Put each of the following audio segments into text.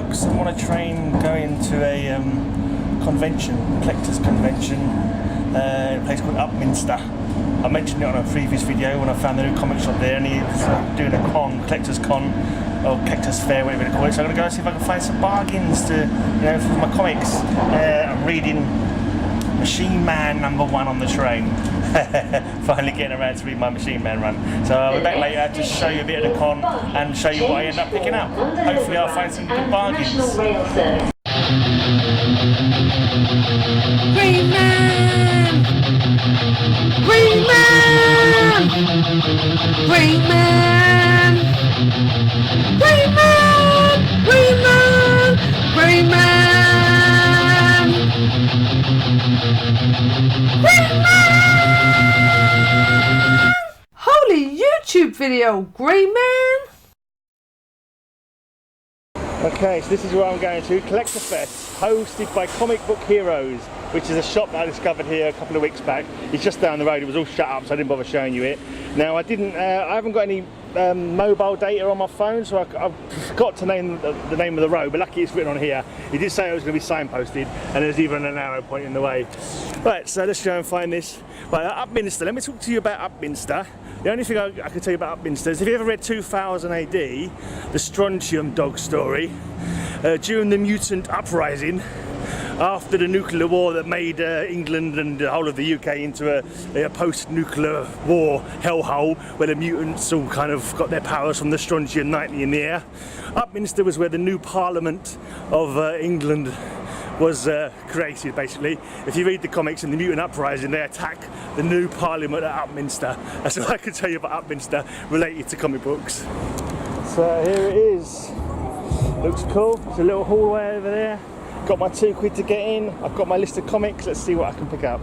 books. I'm on a train going to a convention, collector's convention, in a place called Upminster. I mentioned it on a previous video when I found the new comic shop there, and he was doing a collector's con, or collector's fair, whatever you call it. So I'm going to go and see if I can find some bargains to, for my comics. I'm reading Machine Man #1 on the train. Finally getting around to read my Machine Man run. So I'll be back later to show you a bit of the con and show you what I end up picking up. Hopefully I'll find some good bargains. Green Man! Green Man! Green Man! Green Man! Green Man! Green Man! Green Man! Holy YouTube video, Green Man! Okay, so this is where I'm going to, Collector Fest, hosted by Comic Book Heroes, which is a shop that I discovered here a couple of weeks back. It's just down the road. It was all shut up, so I didn't bother showing you it. Now I haven't got any mobile data on my phone, so I forgot to name the name of the road, but lucky it's written on here. He did say it was going to be signposted, and there's even an arrow pointing the way. Right, so let's go and find this. Right, Upminster. Let me talk to you about Upminster. The only thing I can tell you about Upminster is, if you ever read 2000 AD, the Strontium dog story, during the mutant uprising, after the nuclear war that made England and the whole of the UK into a post-nuclear war hellhole, where the mutants all kind of got their powers from the Strontium-90 in the air. Upminster was where the new Parliament of England was created, basically. If you read the comics in the mutant uprising, they attack the new Parliament at Upminster. That's what I can tell you about Upminster related to comic books. So here it is. Looks cool. It's a little hallway over there. Got my £2 to get in. I've got my list of comics. Let's see what I can pick up.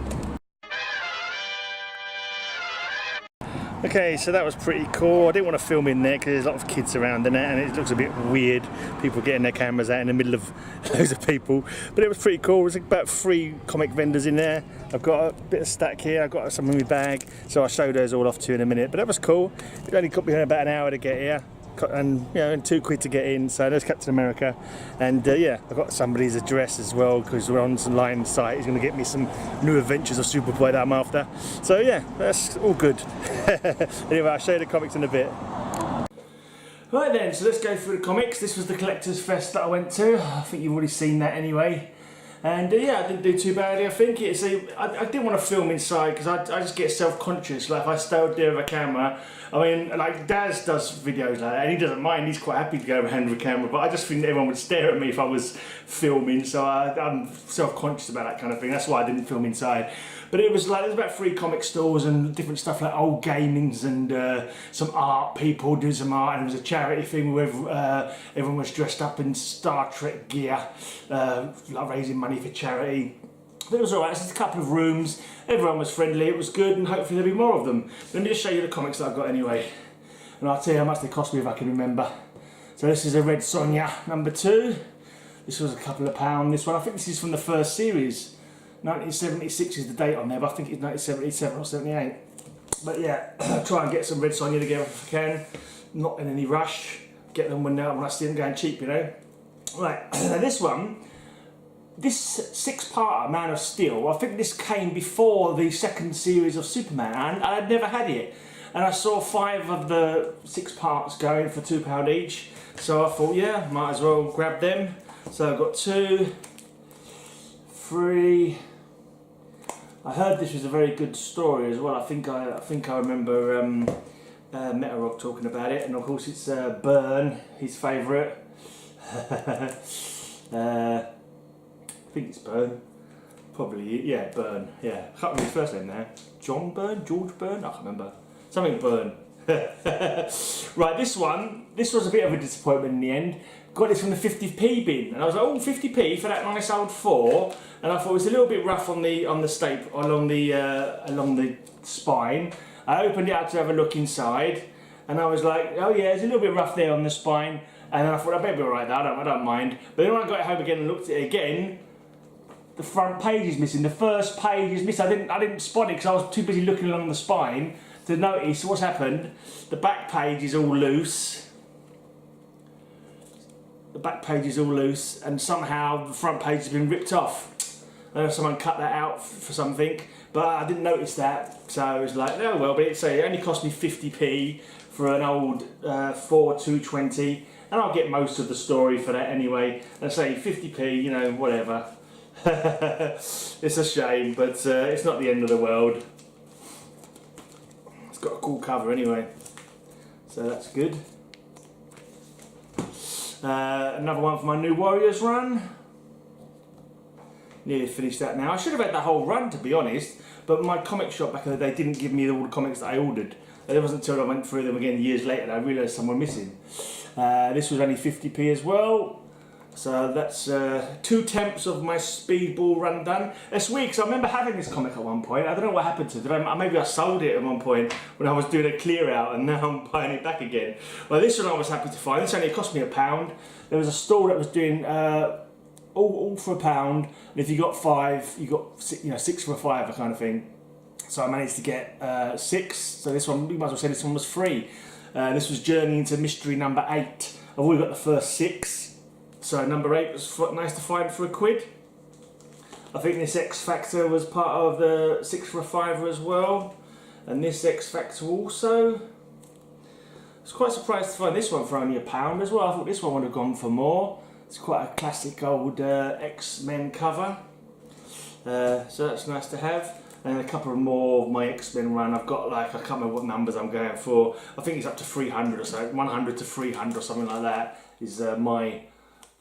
Okay, so that was pretty cool. I didn't want to film in there because there's a lot of kids around in it, and it looks a bit weird, people getting their cameras out in the middle of loads of people. But it was pretty cool. There's about 3 comic vendors in there. I've got a bit of stack here. I've got some in my bag, so I'll show those all off to you in a minute. But that was cool. It only took me about an hour to get here, and and £2 to get in. So there's Captain America, and yeah, I've got somebody's address as well, because we're on some line site. He's going to get me some new adventures of Superboy that I'm after. So yeah, that's all good. Anyway, I'll show you the comics in a bit. Right then, so let's go through the comics. This was the Collector's Fest that I went to. I think you've already seen that anyway. And yeah, I didn't do too badly, I think. I didn't want to film inside because I just get self-conscious. Like, if I stood there with a camera, I mean, like Daz does videos like that, and he doesn't mind. He's quite happy to go around with a camera, but I just think everyone would stare at me if I was filming, so I'm self-conscious about that kind of thing. That's why I didn't film inside. But it was like, there's about 3 comic stores and different stuff like old gamings and some art people doing some art, and there was a charity thing where everyone was dressed up in Star Trek gear, like raising money for charity. But it was alright. It's just a couple of rooms, everyone was friendly, it was good, and hopefully there'll be more of them. Let me just show you the comics that I've got anyway, and I'll tell you how much they cost me if I can remember. So this is a Red Sonja #2. This was a couple of pounds, this one. I think this is from the first series. 1976 is the date on there, but I think it's 1977 or 78. But yeah, I'll try and get some Red Sonja together if I can. Not in any rush. Get them when I see them going cheap, Right, now this one, this 6-parter, Man of Steel, I think this came before the second series of Superman, and I'd never had it. And I saw 5 of the 6 parts going for £2 each, so I thought, yeah, might as well grab them. So I've got 2, 3. I heard this was a very good story as well. I think I remember Metarog talking about it, and of course it's Byrne, his favourite. I think it's Byrne. Probably, yeah, Byrne. Yeah, I can't remember his first name now. John Byrne, George Byrne. I can't remember. Something Byrne. Right, this was a bit of a disappointment in the end. Got this from the 50p bin, and I was like, oh, 50p for that nice old 4, and I thought it was a little bit rough on the staple along the spine. I opened it up to have a look inside, and I was like, oh yeah, it's a little bit rough there on the spine, and then I thought I better be alright now, I don't mind. But then when I got it home again and looked at it again, the front page is missing, the first page is missing. I didn't spot it because I was too busy looking along the spine to notice what's happened. The back page is all loose. the back page is all loose, and somehow the front page has been ripped off. I don't know if someone cut that out for something, but I didn't notice that, so I was like, oh well, but it only cost me 50p for an old 4220, and I'll get most of the story for that anyway. And say 50p, you know, whatever. It's a shame, but it's not the end of the world. It's got a cool cover anyway, so that's good. Another one for my New Warriors run. Nearly finished that now. I should have had the whole run, to be honest, but my comic shop back in the day didn't give me all the comics that I ordered. It wasn't until I went through them again years later that I realised some were missing. This was only 50p as well. So that's 2/10 of my Speedball run done. It's weird because I remember having this comic at one point. I don't know what happened to it. Maybe I sold it at one point when I was doing a clear out, and now I'm buying it back again. Well, this one I was happy to find. This only cost me £1. There was a store that was doing all for £1, and if you got 5, you got 6 for a £5 kind of thing. So I managed to get 6. So this one, you might as well say this one was free. This was Journey into Mystery number 8. I've already got the first 6. So number 8 was nice to find for £1. I think this X Factor was part of the 6 for a £5 as well, and this X Factor also. I was quite surprised to find this one for only £1 as well. I thought this one would have gone for more. It's quite a classic old X-Men cover, so that's nice to have. And a couple more of my X-Men run. I've got like, I can't remember what numbers I'm going for. I think it's up to 300 or so, 100 to 300 or something like that is my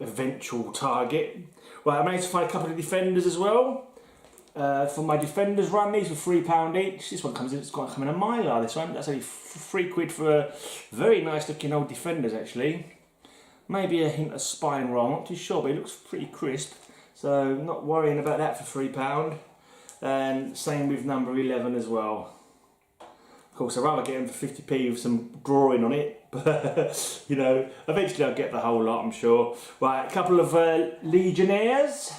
eventual target. Well, I managed to find a couple of Defenders as well. For my Defenders run, these were £3 each. This one comes in, it's got to come in a Mylar, this one. That's only £3 for a very nice looking old Defenders actually. Maybe a hint of spine roll, not too sure, but it looks pretty crisp. So not worrying about that for £3. And same with number 11 as well. Of course, I'd rather get them for 50p with some drawing on it, but you know, eventually I'll get the whole lot, I'm sure. Right, a couple of Legionnaires.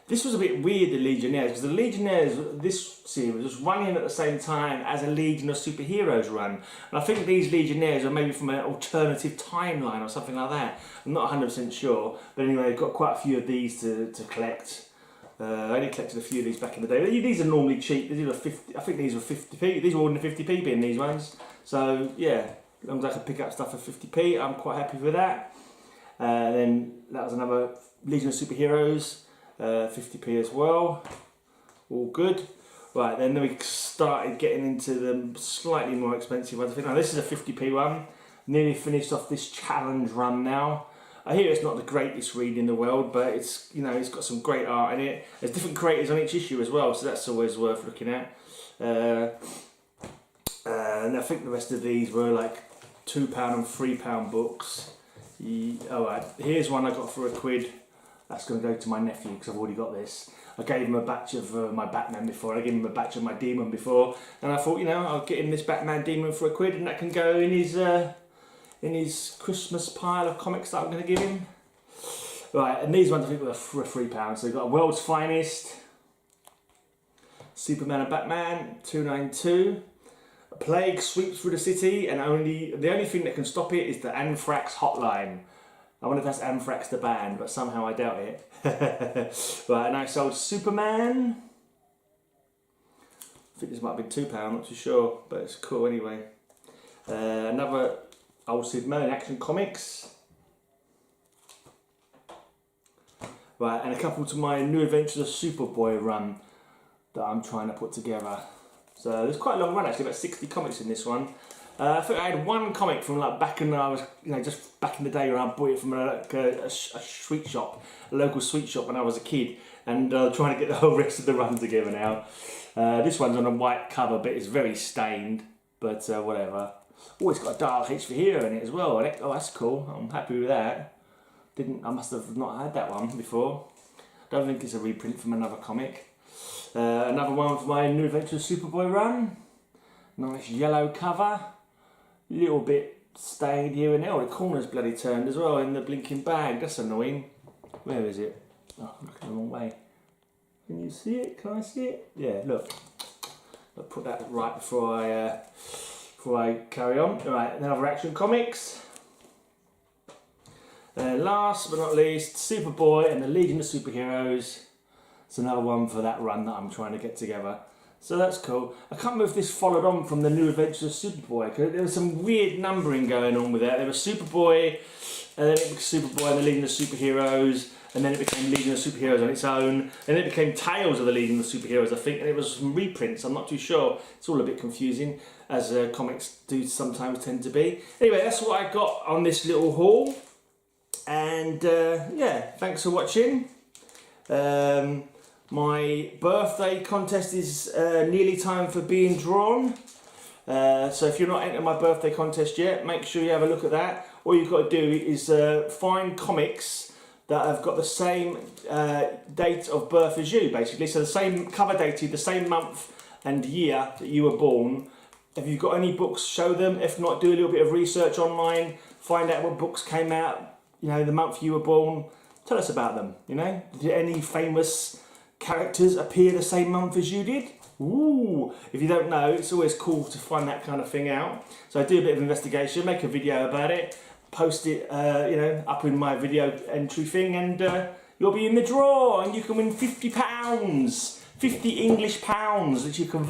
This was a bit weird, the Legionnaires, because the Legionnaires, this series, was running at the same time as a Legion of Superheroes run. And I think these Legionnaires are maybe from an alternative timeline or something like that. I'm not 100% sure, but anyway, I've got quite a few of these to collect. I only collected a few of these back in the day. These are normally cheap. These are 50. I think these were 50p. These were all in the 50p bin, these ones. So yeah, as long as I can pick up stuff for 50p, I'm quite happy with that. Then that was another Legion of Superheroes, 50p as well. All good. Right, then we started getting into the slightly more expensive ones. I think now this is a 50p one. Nearly finished off this challenge run now. I hear it's not the greatest read in the world, but it's, you know, it's got some great art in it. There's different creators on each issue as well, so that's always worth looking at. And I think the rest of these were like £2 and £3 books. Alright, here's one I got for £1. That's going to go to my nephew because I've already got this. I gave him a batch of my Batman before, I gave him a batch of my Demon before, and I thought, you know, I'll get him this Batman Demon for £1 and that can go in his Christmas pile of comics that I'm going to give him. Right, and these ones I think were for £3. So we've got World's Finest, Superman and Batman, 292. A plague sweeps through the city, and the only thing that can stop it is the Anthrax hotline. I wonder if that's Anthrax the band, but somehow I doubt it. Right, and I sold Superman. I think this might have been £2, not too sure, but it's cool anyway. Another old Superman Action Comics. Right, and a couple to my New Adventures of Superboy run that I'm trying to put together. So there's quite a long run actually, about 60 comics in this one. I think I had one comic from like back in, I was, you know, just back in the day when I bought it from a sweet shop, a local sweet shop when I was a kid, and trying to get the whole rest of the run together now. This one's on a white cover, but it's very stained, but whatever. Oh, it's got a Dark HV Hero in it as well. Oh, that's cool. I'm happy with that. I must have not had that one before. Don't think it's a reprint from another comic. Another one for my New Adventures Superboy run. Nice yellow cover. Little bit stained here and there. Oh, the corner's bloody turned as well in the blinking bag. That's annoying. Where is it? Oh, I'm looking the wrong way. Can you see it? Can I see it? Yeah, look. I'll put that right before I carry on. Alright, another Action Comics. Last but not least, Superboy and the Legion of Superheroes. It's another one for that run that I'm trying to get together. So that's cool. I can't remember if this followed on from the New Adventures of Superboy, because there was some weird numbering going on with that. There was Superboy, and then it was Superboy and the Legion of Superheroes, and then it became Legion of Superheroes on its own, and then it became Tales of the Legion of Superheroes, I think, and it was some reprints. I'm not too sure. It's all a bit confusing, as comics do sometimes tend to be. Anyway, that's what I got on this little haul, and yeah, thanks for watching. My birthday contest is nearly time for being drawn. So if you're not entering my birthday contest yet, make sure you have a look at that. All you've got to do is find comics that have got the same date of birth as you, basically. So the same cover dated, the same month and year that you were born. If you've got any books, show them. If not, do a little bit of research online. Find out what books came out, you know, the month you were born. Tell us about them, you know. Did any famous characters appear the same month as you did? Ooh, if you don't know, it's always cool to find that kind of thing out. So I do a bit of investigation, make a video about it, post it, you know, up in my video entry thing, and you'll be in the draw, and you can win £50, 50 English pounds that you can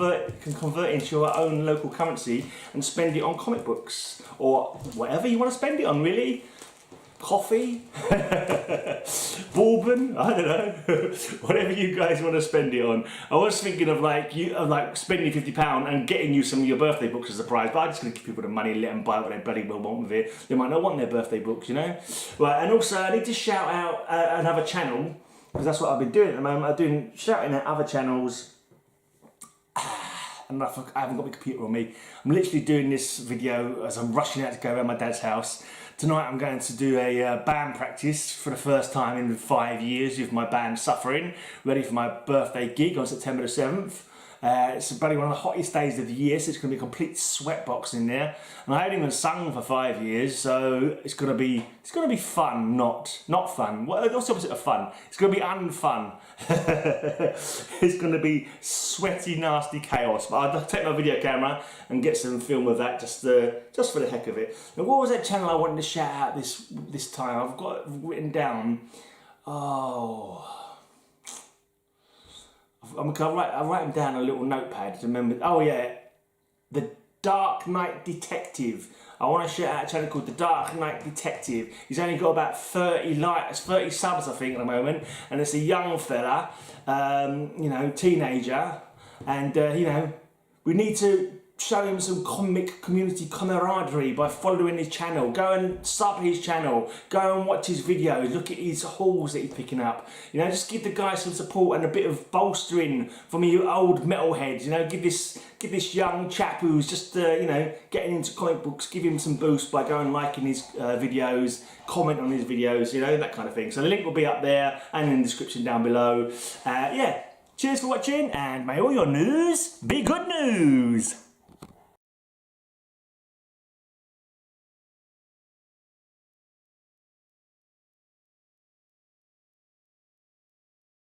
convert into your own local currency and spend it on comic books or whatever you want to spend it on, really. Coffee, bourbon, I don't know, whatever you guys want to spend it on. I was thinking of like spending £50 and getting you some of your birthday books as a surprise, but I'm just going to give people the money and let them buy what they bloody well want with it. They might not want their birthday books, you know. Right, and also I need to shout out another channel, because that's what I've been doing at the moment. I'm shouting at other channels. And I haven't got my computer on me. I'm literally doing this video as I'm rushing out to go around my dad's house. Tonight I'm going to do a band practice for the first time in 5 years with my band Suffering, ready for my birthday gig on September the 7th. It's probably one of the hottest days of the year, so it's going to be a complete sweatbox in there. And I haven't even sung for 5 years, so it's going to be fun, not fun. Well, what's the opposite of fun? It's going to be unfun. It's going to be sweaty, nasty chaos. But I'll take my video camera and get some film of that just for the heck of it. And what was that channel I wanted to shout out this time? I've got it written down. Oh. I'll write them down on a little notepad to remember. Oh yeah, the Darknight Detective. I want to shout out a channel called the Darknight Detective. He's only got about 30 subs, I think, at the moment, and it's a young fella, you know, teenager, and you know, we need to show him some comic community camaraderie by following his channel. Go and sub his channel, go and watch his videos, look at his hauls that he's picking up. You know, just give the guy some support and a bit of bolstering from you old metalheads. You know, give this young chap who's just you know, getting into comic books, give him some boost by going and liking his videos, comment on his videos, you know, that kind of thing. So the link will be up there and in the description down below. Yeah, cheers for watching, and may all your news be good news.